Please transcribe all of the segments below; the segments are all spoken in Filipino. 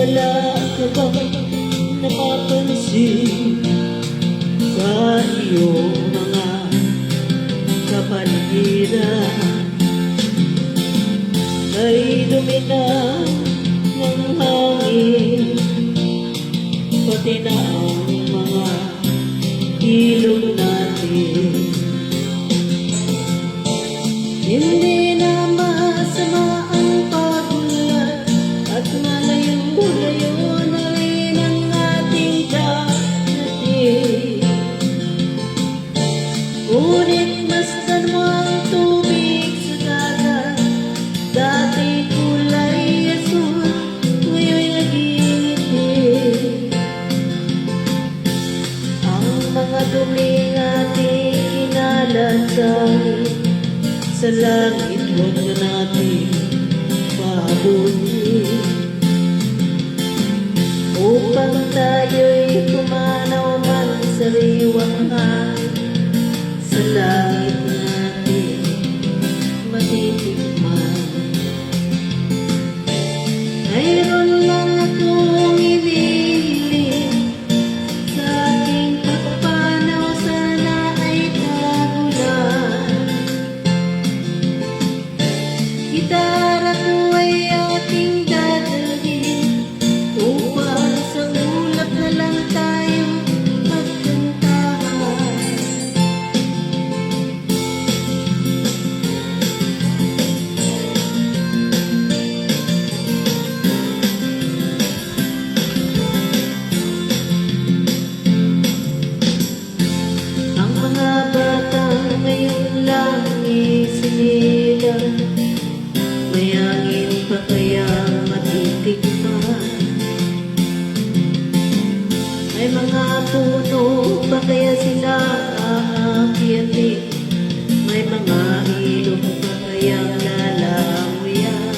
wala ka bang napapansin sa iyong mga kapaligiran? Ay dumi na ng hangin, pati na ang mga ilog natin. Hindi na masama ang pagulat at malayo-layo na rin ang ating dadating. Ngunit masdan mo ang tubig sa dagat, dati kulay asul, ngayon nag-iitim. Ang mga duming ating kinalansangin sa langit, huwag na natin pabunin, upang tayo'y pumanaw man sa riwang hangin. Sa langit natin matitikman. Mayroon lang akong inihiling sa aking pagpanaw, sana ay tagulan. Gitara ko ay ating dadalhin upang sa ulap na lang tayo magkantahan. Ang mga batang ngayon lang isinilang, may hangin pa kaya matitikman? May mga puno pa kaya sila aakyatin? May mga ilog pa kaya lalamuyan?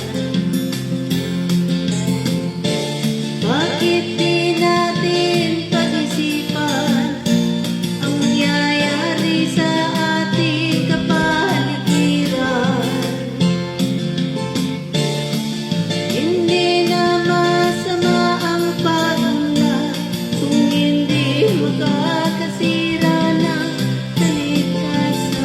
Bakit di natin pag-isipan ang nangyayari sa ating kapaligiran? Hindi na masama ang pagulat kung hindi makakasira ng kalikasan.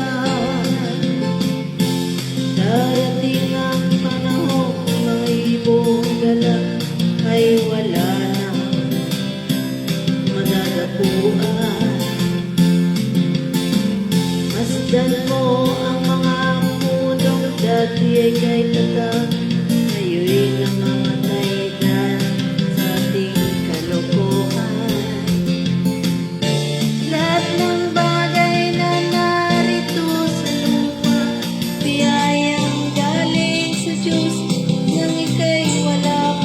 Darating ang panahon, mga ibong galak ay wala na madadapuan. Masdan mo ang mga punong dati ay kay tatang, ngayo'y namamatay na sa ating kalokohan. Lahat ng bagay na narito sa lupa, biyayang galing sa Diyos, nang ika'y wala